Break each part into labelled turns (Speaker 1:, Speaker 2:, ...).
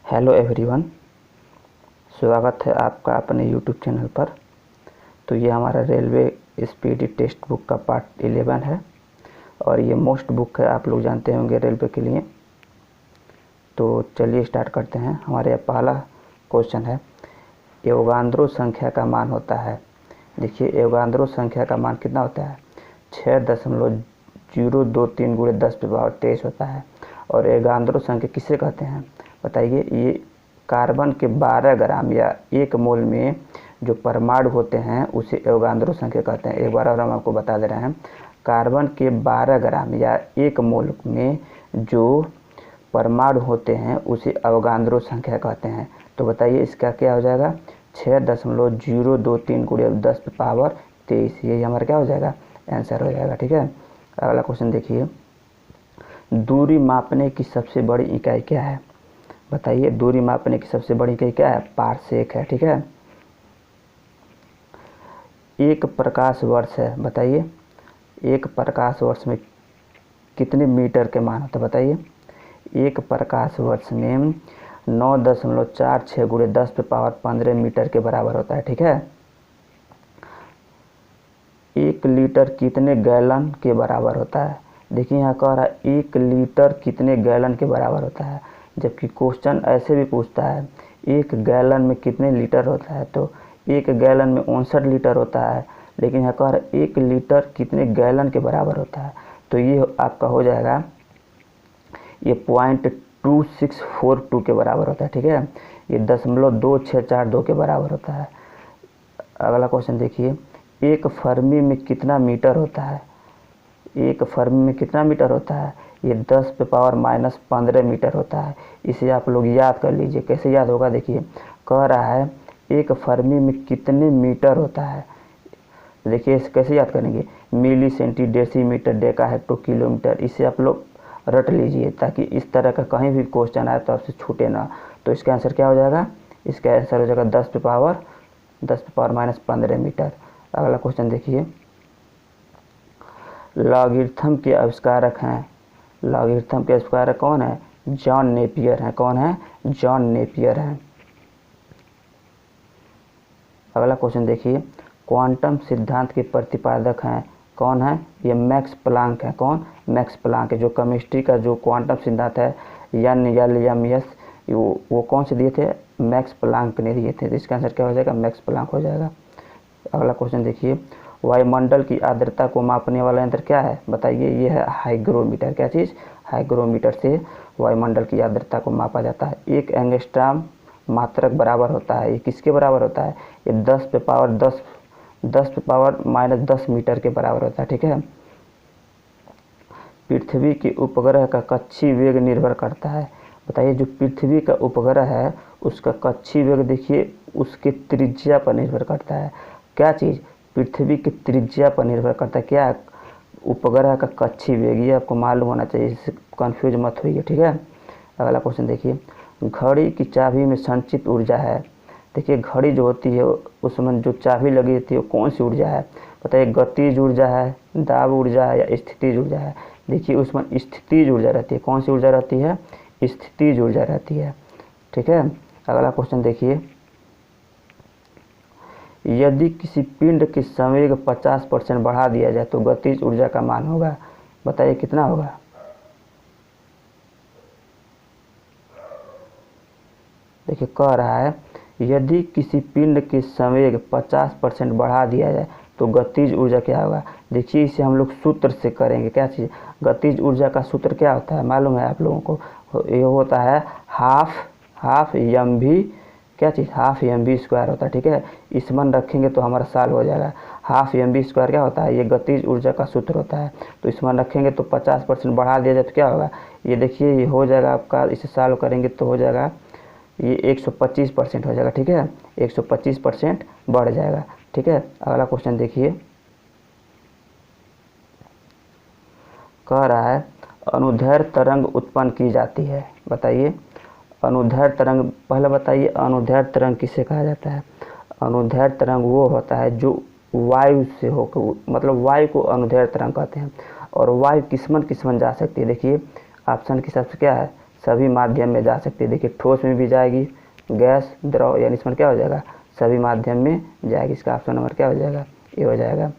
Speaker 1: Hello everyone, स्वागत है आपका अपने यूट्यूब चैनल पर। तो ये हमारा रेलवे स्पीड टेस्ट बुक का पार्ट 11 है और ये मोस्ट बुक है, आप लोग जानते होंगे रेलवे के लिए। तो चलिए स्टार्ट करते हैं। हमारे पहला क्वेश्चन है, एवोगाद्रो संख्या का मान होता है। देखिए, एवोगाद्रो संख्या का मान कितना होता है? 6.023 × 10⁻23 होता है। और एवोगाद्रो संख्या किसे कहते हैं बताइए? ये कार्बन के 12 ग्राम या 1 मोल में जो परमाणु होते हैं उसे एवोगाद्रो संख्या कहते हैं। एक बार और हम आपको बता दे रहे हैं, कार्बन के 12 ग्राम या 1 मोल में जो परमाणु होते हैं उसे एवोगाद्रो संख्या कहते हैं। तो बताइए इसका क्या हो जाएगा? 6.023 × 10⁻23। यही हमारा क्या हो जाएगा? आंसर हो जाएगा। ठीक है, अगला क्वेश्चन देखिए, दूरी मापने की सबसे बड़ी इकाई क्या है? बताइए, दूरी मापने की सबसे बड़ी इकाई क्या है? पारसेक है। ठीक है, एक प्रकाश वर्ष है। बताइए, एक प्रकाश वर्ष में कितने मीटर के मान होते हैं? बताइए, एक प्रकाश वर्ष में 9.46 × 10⁻15 मीटर के बराबर होता है। ठीक है, 1 लीटर कितने गैलन के बराबर होता है? देखिए यहाँ कह रहा है 1 लीटर कितने गैलन के बराबर होता है, जबकि क्वेश्चन ऐसे भी पूछता है 1 गैलन में कितने लीटर होता है। तो 1 गैलन में 59 लीटर होता है, लेकिन यहाँ कह रहा है 1 लीटर कितने गैलन के बराबर होता है। तो ये आपका हो जाएगा, ये 0.2642 के बराबर होता है। ठीक है, ये 0.2642 के बराबर होता है। अगला क्वेश्चन देखिए, एक फर्मी में कितना मीटर होता है? एक फर्मी में कितना मीटर होता है? ये 10⁻−15 मीटर होता है। इसे आप लोग याद कर लीजिए। कैसे याद होगा? देखिए, कह रहा है एक फर्मी में कितने मीटर होता है। देखिए इसे कैसे याद करेंगे? Milli, centi, decimetre, deca hecto, kilometre. इसे आप लोग रट लीजिए ताकि इस तरह का कहीं भी क्वेश्चन आए तो आपसे छूटे ना। तो इसका आंसर क्या हो जाएगा? इसका आंसर हो जाएगा 10⁻−15 मीटर। अगला क्वेश्चन देखिए, लॉगरिथम के आविष्कारक हैं। लॉगरिथम के आविष्कारक कौन है? जॉन नेपियर हैं। कौन है? जॉन नेपियर हैं। अगला क्वेश्चन देखिए, क्वांटम सिद्धांत के प्रतिपादक हैं। कौन है? ये मैक्स प्लांक है। कौन? मैक्स प्लांक है। जो केमिस्ट्री का जो क्वांटम सिद्धांत है NLMS, वो कौन से दिए थे? मैक्स प्लांक ने दिए थे। तो इसका आंसर क्या हो जाएगा? मैक्स प्लांक हो जाएगा। अगला क्वेश्चन देखिए, वायुमंडल की आर्द्रता को मापने वाला यंत्र क्या है? बताइए, ये है हाइग्रोमीटर। क्या चीज़? हाइग्रोमीटर से वायुमंडल की आर्द्रता को मापा जाता है। 1 एंगस्ट्रॉम मात्रक बराबर होता है। ये किसके बराबर होता है? ये 10⁻10 मीटर के बराबर होता है। ठीक है, पृथ्वी के उपग्रह का कक्षीय वेग निर्भर करता है। बताइए, जो पृथ्वी का उपग्रह है उसका कक्षीय वेग देखिए उसके त्रिज्या पर निर्भर करता है। क्या चीज़? पृथ्वी की त्रिज्या पर निर्भर करता है। क्या? उपग्रह का कक्षीय वेग। ये आपको मालूम होना चाहिए, इससे कंफ्यूज मत होइए। ठीक है, अगला क्वेश्चन देखिए, घड़ी की चाबी में संचित ऊर्जा है। देखिए, घड़ी जो होती है उसमें जो चाबी लगी होती है वो कौन सी ऊर्जा है? बताइए, गतिज ऊर्जा है, दाब ऊर्जा है या स्थितिज ऊर्जा है? देखिए, उसमें स्थितिज ऊर्जा रहती है। कौन सी ऊर्जा रहती है? स्थितिज ऊर्जा रहती है। ठीक है, अगला क्वेश्चन देखिए, यदि किसी पिंड के संवेग 50% बढ़ा दिया जाए तो गतिज ऊर्जा का मान होगा। बताइए कितना होगा? देखिए, कह रहा है यदि किसी पिंड के संवेग 50% बढ़ा दिया जाए तो गतिज ऊर्जा क्या होगा। देखिए, इसे हम लोग सूत्र से करेंगे। क्या चीज़? गतिज ऊर्जा का सूत्र क्या होता है? मालूम है आप लोगों को? ये होता है हाफ mv। क्या चीज़? हाफ mv² होता है। ठीक है, इस मन रखेंगे तो हमारा साल हो जाएगा। हाफ mv² क्या होता है? ये गतिज ऊर्जा का सूत्र होता है। तो इस मन रखेंगे तो 50% बढ़ा दिया जाए तो क्या होगा? ये देखिए, ये हो जाएगा आपका, इसे सॉल्व करेंगे तो हो जाएगा ये 125% हो जाएगा। ठीक है, 125% बढ़ जाएगा। ठीक है, अगला क्वेश्चन देखिए, कह रहा है अनुदैर्ध्य तरंग उत्पन्न की जाती है। बताइए, अनुदैर्ध्य तरंग, पहले बताइए अनुदैर्ध्य तरंग किसे कहा जाता है? अनुदैर्ध्य तरंग वो होता है जो वायु से होकर, मतलब वायु को अनुदैर्ध्य तरंग कहते हैं। और वायु किस्मन जा सकती है। देखिए, ऑप्शन के हिसाब से क्या है? सभी माध्यम में जा सकती है। देखिए ठोस में भी जाएगी, गैस, द्रव, यानी इसमें क्या हो जाएगा, सभी माध्यम में जाएगी। इसका ऑप्शन नंबर क्या हो जाएगा, ये हो जाएगा।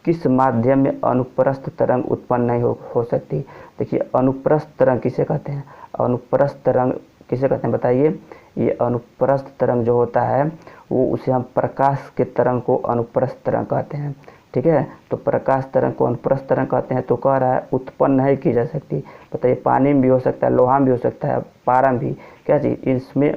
Speaker 1: किस माध्यम में अनुप्रस्थ तरंग उत्पन्न नहीं हो सकती। देखिए अनुप्रस्थ तरंग किसे कहते हैं, अनुप्रस्थ तरंग किसे कहते हैं बताइए। ये अनुप्रस्थ तरंग जो होता है वो उसे हम प्रकाश के तरंग को अनुप्रस्थ तरंग कहते हैं, ठीक है। तो प्रकाश तरंग को अनुप्रस्थ तरंग कहते हैं। तो कह रहा है उत्पन्न नहीं की जा सकती। बताइए पानी में भी हो सकता है, लोहा में भी हो सकता है, पारा में भी, क्या चीज़, इसमें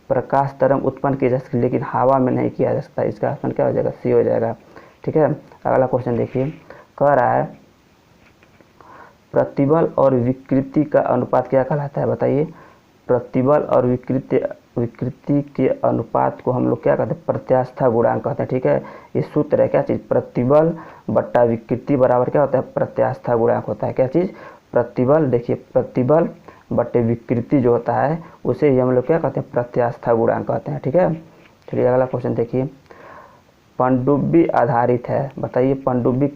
Speaker 1: प्रकाश तरंग उत्पन्न की जा सकती, लेकिन हवा में नहीं किया जा सकता। इसका ऑप्शन क्या हो जाएगा, सी हो जाएगा, ठीक है। अगला क्वेश्चन देखिए, कह रहा है प्रतिबल और विकृति का अनुपात क्या कहलाता है बताइए। प्रतिबल और विकृति के अनुपात को हम लोग क्या कहते हैं, प्रत्यास्था गुणांक कहते हैं, ठीक है। ये सूत्र है, क्या चीज़, प्रतिबल बट्टा विकृति बराबर क्या होता है, प्रत्यास्था गुणांक होता है। क्या चीज़, प्रतिबल, देखिए प्रतिबल बट्टे विकृति जो होता है उसे ही हम लोग क्या कहते हैं, प्रत्यास्था गुणांक कहते हैं, ठीक है। चलिए अगला क्वेश्चन देखिए, पनडुब्बी आधारित है, बताइए पनडुब्बी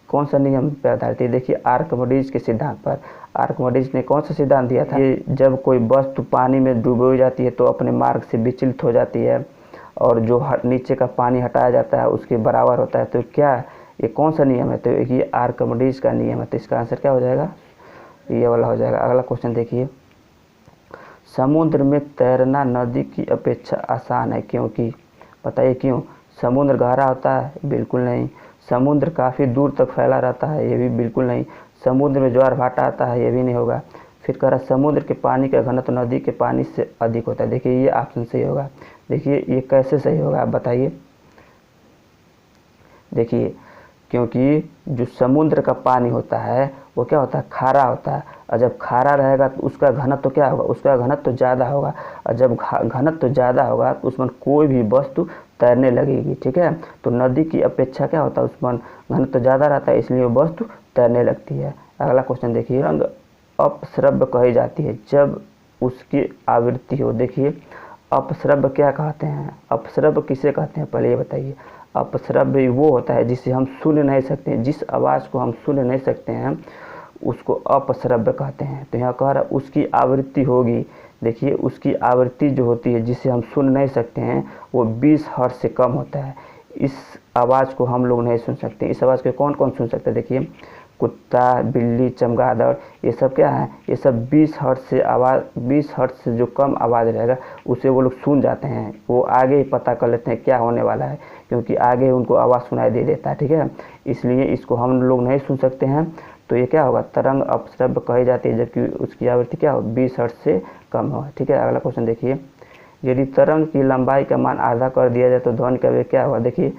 Speaker 1: कौन सा नियम पर आधारित है। देखिए आर्किमिडीज के सिद्धांत पर। आर्किमिडीज ने कौन सा सिद्धांत दिया था, ये जब कोई वस्तु पानी में डूबी जाती है तो अपने मार्ग से विचलित हो जाती है और जो नीचे का पानी हटाया जाता है उसके बराबर होता है। तो क्या ये कौन सा नियम है, तो ये आर्किमिडीज का नियम है। तो इसका आंसर क्या हो जाएगा, ये वाला हो जाएगा। अगला क्वेश्चन देखिए, समुद्र में तैरना नदी की अपेक्षा आसान है क्योंकि, बताइए क्यों। समुद्र गहरा होता है, बिल्कुल नहीं। समुद्र काफ़ी दूर तक फैला रहता है, ये भी बिल्कुल नहीं। समुद्र में ज्वार भाटा आता है, ये भी नहीं होगा। फिर कह रहा समुद्र के पानी का घनत्व नदी के पानी से अधिक होता है। देखिए ये ऑप्शन सही होगा। देखिए ये कैसे सही होगा आप बताइए। देखिए क्योंकि जो समुद्र का पानी होता है वो क्या होता है, खारा होता है, और जब खारा रहेगा तो उसका घनत्व तो क्या होगा, उसका घनत्व तो ज़्यादा होगा, और जब घनत्व तो ज़्यादा होगा तो उसमें कोई भी वस्तु तैरने लगेगी, ठीक है। तो नदी की अपेक्षा क्या होता है, उसमें घनत्व तो ज़्यादा रहता है, इसलिए वो वस्तु तैरने लगती है। अगला क्वेश्चन देखिए, रंग अपश्रव्य कही जाती है जब उसकी आवृत्ति हो। देखिए अपश्रव्य क्या कहते हैं, अपश्रव्य किसे कहते हैं पहले ये बताइए। अपश्रव्य वो होता है जिसे हम सुन नहीं सकते हैं, जिस आवाज़ को हम सुन नहीं सकते हैं उसको अपश्रव्य कहते हैं। तो यहाँ कह रहा उसकी आवृत्ति होगी, देखिए उसकी आवृत्ति जो होती है जिसे हम सुन नहीं सकते हैं वो 20 हर्ट्ज से कम होता है। इस आवाज़ को हम लोग नहीं सुन सकते। इस आवाज़ को कौन कौन सुन सकते हैं, देखिए कुत्ता, बिल्ली, चमगादड़, ये सब क्या है, ये सब 20 हर्ट्ज से जो कम आवाज़ रहेगा उसे वो लोग सुन जाते हैं। वो आगे ही पता कर लेते हैं क्या होने वाला है, क्योंकि आगे उनको आवाज़ सुनाई दे देता है, ठीक है। इसलिए इसको हम लोग नहीं सुन सकते हैं। तो ये क्या होगा, तरंग अपश्रव्य कही जाती है जबकि उसकी आवृत्ति क्या हो, 20 हर्ट्ज से कम हो, ठीक है। अगला क्वेश्चन देखिए, यदि तरंग की लंबाई का मान आधा कर दिया जाए तो ध्वनि का वेग क्या होगा। देखिए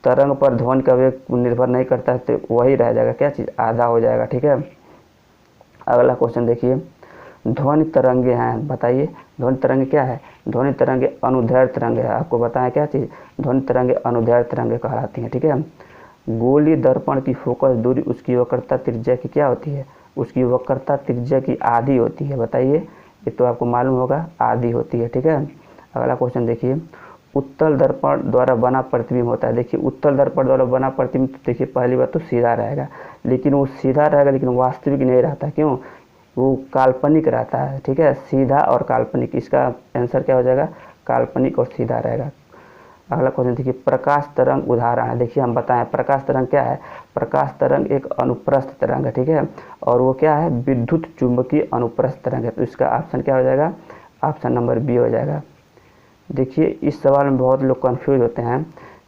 Speaker 1: तरंग पर ध्वनि का वेग निर्भर नहीं करता है, तो वही रह जाएगा, क्या चीज़, आधा हो जाएगा, ठीक है। अगला क्वेश्चन देखिए, ध्वनि तरंगे हैं, बताइए ध्वनि तरंगे क्या है। ध्वनि तरंगे अनुदैर्घ्य तरंगे है। आपको बताएं क्या चीज़, ध्वनि तरंगे अनुदैर्घ्य तरंगे कहलाती हैं, ठीक है। गोली दर्पण की फोकस दूरी उसकी वक्रता त्रिज्या की क्या होती है, उसकी वक्रता त्रिज्या की आधी होती है। बताइए, ये तो आपको मालूम होगा, आधी होती है, ठीक है। अगला क्वेश्चन देखिए, उत्तल दर्पण द्वारा बना प्रतिबिंब होता है। देखिए उत्तल दर्पण द्वारा बना प्रतिबिंब, तो देखिए पहली बात तो सीधा रहेगा, लेकिन वो सीधा रहेगा लेकिन वास्तविक नहीं रहता, क्यों, वो काल्पनिक रहता है, ठीक है। सीधा और काल्पनिक, इसका आंसर क्या हो जाएगा, काल्पनिक और सीधा रहेगा। अगला क्वेश्चन देखिए, प्रकाश तरंग उदाहरण है। देखिए हम बताएं प्रकाश तरंग क्या है। प्रकाश तरंग एक अनुप्रस्थ तरंग है, ठीक है, और वो क्या है, विद्युत चुंबकीय अनुप्रस्थ तरंग है। तो इसका ऑप्शन क्या हो जाएगा, ऑप्शन नंबर बी हो जाएगा। देखिए इस सवाल में बहुत लोग कंफ्यूज होते हैं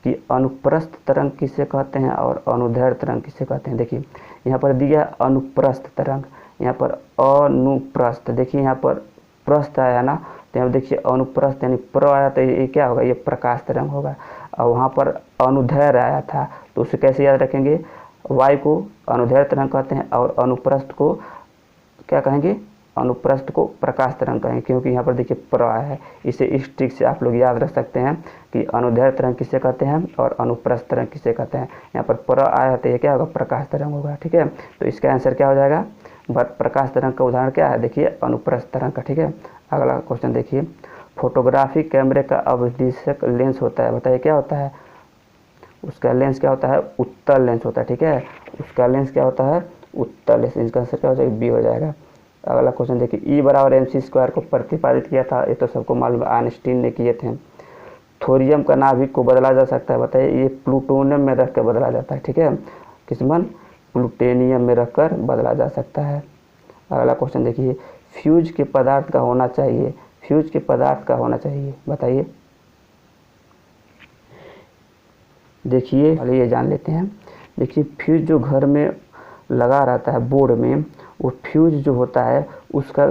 Speaker 1: कि अनुप्रस्थ तरंग किसे कहते हैं और अनुदैर्घ्य तरंग किसे कहते हैं। देखिए यहाँ पर दिया अनुप्रस्थ तरंग, यहाँ पर अनुप्रस्थ, देखिए यहाँ पर प्रस्थ आया ना, तो यहाँ देखिए अनुप्रस्थ यानी प्र आया, तो ये क्या होगा, ये प्रकाश तरंग होगा। और वहाँ पर अनुदैर्घ्य आया था, तो उसे कैसे याद रखेंगे, वायु को अनुदैर्घ्य तरंग कहते हैं और अनुप्रस्थ को क्या कहेंगे, अनुप्रस्थ को प्रकाश तरंग कहेंगे, क्योंकि यहाँ पर देखिए प्र आया है। इसे इस ट्रिक से आप लोग याद रख सकते हैं कि अनुदैर्घ्य तरंग किसे कहते हैं और अनुप्रस्थ तरंग किसे कहते हैं। यहाँ पर प्र आया है तो ये क्या होगा, प्रकाश तरंग होगा, ठीक है। तो इसका आंसर क्या हो जाएगा, प्रकाश तरंग का उदाहरण क्या है, देखिए अनुप्रस्थ तरंग का, ठीक है। अगला क्वेश्चन देखिए, फोटोग्राफी कैमरे का अवदिशक लेंस होता है। बताइए क्या होता है, उसका लेंस क्या होता है, उत्तल लेंस होता है, ठीक है। उसका लेंस क्या होता है, उत्तल लेंस। इसका आंसर क्या हो जाएगा, बी हो जाएगा। अगला क्वेश्चन देखिए, E बराबर mc² को प्रतिपादित किया था, ये तो सबको मालूम है, आइंस्टीन ने किए थे। थोरियम का नाभिक को बदला जा सकता है, बताइए, ये प्लूटोनियम में रख कर बदला जाता है, ठीक है, किस्मन प्लूटोनियम में रखकर बदला जा सकता है। अगला क्वेश्चन देखिए, फ्यूज के पदार्थ का होना चाहिए, फ्यूज के पदार्थ का होना चाहिए, बताइए। देखिए पहले ये जान लेते हैं। देखिए फ्यूज जो घर में लगा रहता है बोर्ड में, वो फ्यूज जो होता है उसका,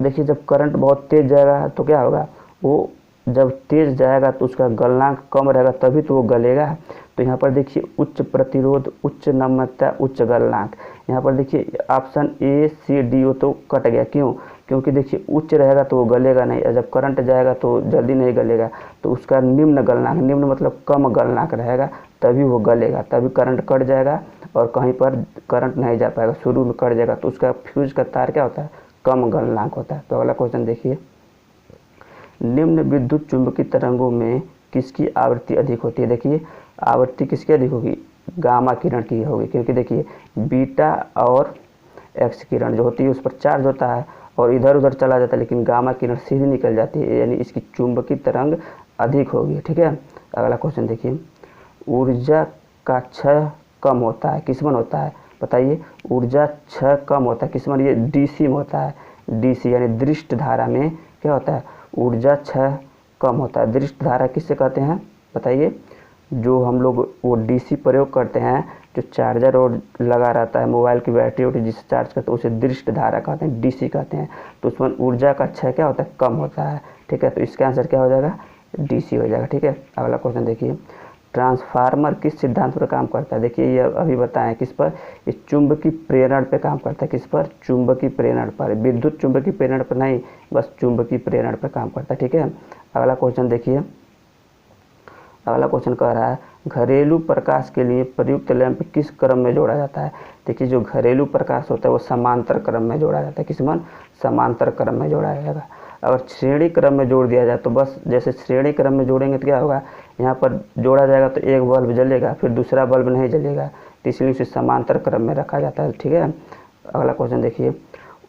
Speaker 1: देखिए जब करंट बहुत तेज़ जाएगा तो क्या होगा, वो जब तेज़ जाएगा तो उसका गलनांक कम रहेगा, तभी तो वो गलेगा। तो यहाँ पर देखिए उच्च प्रतिरोध, उच्च नम्यता, उच्च गलनांक। यहाँ पर देखिए option A C D O तो कट गया, क्यों, क्योंकि देखिए उच्च रहेगा तो वो गलेगा नहीं, और जब करंट जाएगा तो जल्दी नहीं गलेगा, तो उसका निम्न गलनांक, निम्न मतलब कम गलनांक रहेगा, तभी वो गलेगा, तभी करंट कट जाएगा और कहीं पर करंट नहीं जा पाएगा, शुरू में कट जाएगा, तो उसका फ्यूज का तार क्या होता है, कम गलनांक होता है। तो अगला क्वेश्चन देखिए, निम्न विद्युत चुंबकीय तरंगों में किसकी आवृत्ति अधिक होती है। देखिए आवृत्ति किसकी अधिक होगी, गामा किरण की होगी, क्योंकि देखिए बीटा और एक्स किरण जो होती है उस पर चार्ज होता है और इधर उधर चला जाता है, लेकिन गामा किरण सीधी निकल जाती है, यानी इसकी चुंबकीय तरंग अधिक होगी, ठीक है। अगला क्वेश्चन देखिए, ऊर्जा का क्षय कम होता है, किसमें होता है, बताइए, ऊर्जा क्षय कम होता है किसमें, ये डीसी में होता है, डीसी यानी दृष्ट धारा में क्या होता है, ऊर्जा क्षय कम होता है। दृष्ट धारा किससे कहते हैं, बताइए, जो हम लोग वो डीसी प्रयोग करते हैं, जो चार्जर और लगा रहता है, मोबाइल की बैटरी होती है जिससे चार्ज करते हैं, उसे दृष्ट धारा कहते हैं, डीसी कहते हैं। तो उसमें ऊर्जा का क्षय क्या होता है, कम होता है, ठीक है। तो इसका आंसर क्या हो जाएगा, डीसी हो जाएगा, ठीक है। अगला क्वेश्चन देखिए, ट्रांसफार्मर किस सिद्धांत पर काम करता है। देखिए ये अभी बताएं किस पर, ये चुंबकीय प्रेरण पे काम करता है, किस पर, चुंबकीय प्रेरण पर, विद्युत चुंबकीय प्रेरण पर नहीं, बस चुंबकीय प्रेरण पर काम करता है, ठीक है। अगला क्वेश्चन देखिए, अगला क्वेश्चन कह रहा है, घरेलू प्रकाश के लिए प्रयुक्त लैंप किस क्रम में जोड़ा जाता है। देखिए जो घरेलू प्रकाश होता है वो समांतर क्रम में जोड़ा जाता है, किसमें, समांतर क्रम में जोड़ा जाएगा। अगर श्रेणी क्रम में जोड़ दिया जाए तो बस, जैसे श्रेणी क्रम में जोड़ेंगे तो क्या होगा, यहाँ पर जोड़ा जाएगा तो एक बल्ब जलेगा, फिर दूसरा बल्ब नहीं जलेगा, तो इसलिए उसे समांतर क्रम में रखा जाता है, ठीक है। अगला क्वेश्चन देखिए,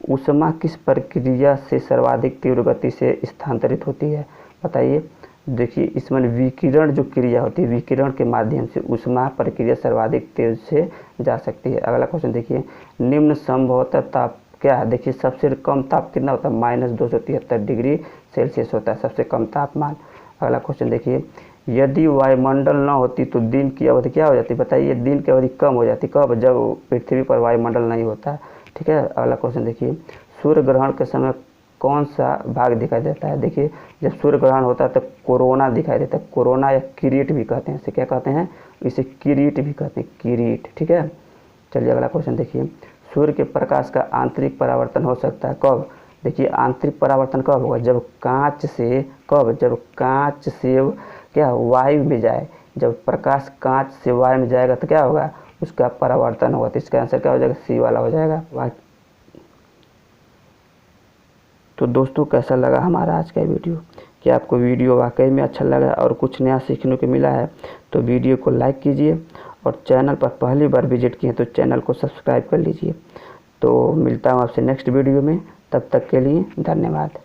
Speaker 1: ऊष्मा किस प्रक्रिया से सर्वाधिक तीव्र गति से स्थानांतरित होती है, बताइए। देखिए इसमें विकिरण जो क्रिया होती है, विकिरण के माध्यम से ऊष्मा प्रक्रिया सर्वाधिक तेज से जा सकती है। अगला क्वेश्चन देखिए, निम्न संभवतः ताप क्या है। देखिए सबसे कम ताप कितना होता है, -273 डिग्री सेल्सियस होता है सबसे कम तापमान। अगला क्वेश्चन देखिए, यदि वायुमंडल न होती तो दिन की अवधि क्या हो जाती, बताइए, दिन की अवधि कम हो जाती, कब, जब पृथ्वी पर वायुमंडल नहीं होता, ठीक है। अगला क्वेश्चन देखिए, सूर्य ग्रहण के समय कौन सा भाग दिखाई देता है। देखिए जब सूर्य ग्रहण होता है तो कोरोना दिखाई देता है, कोरोना या किरीट भी कहते हैं, इसे क्या कहते हैं, इसे किरीट भी कहते हैं, किरीट, ठीक है। चलिए अगला क्वेश्चन देखिए, सूर्य के प्रकाश का आंतरिक परावर्तन हो सकता है कब। देखिए आंतरिक परावर्तन कब होगा, जब कांच से, कब, जब कांच से क्या वायु में जाए, जब प्रकाश कांच से वायु में जाएगा तो क्या होगा, उसका परावर्तन होगा। तो इसका आंसर क्या हो जाएगा, सी वाला हो जाएगा। तो दोस्तों कैसा लगा हमारा आज का वीडियो, क्या आपको वीडियो वाकई में अच्छा लगा और कुछ नया सीखने को मिला है, तो वीडियो को लाइक कीजिए और चैनल पर पहली बार विजिट किए तो चैनल को सब्सक्राइब कर लीजिए। तो मिलता हूँ आपसे नेक्स्ट वीडियो में, तब तक के लिए धन्यवाद।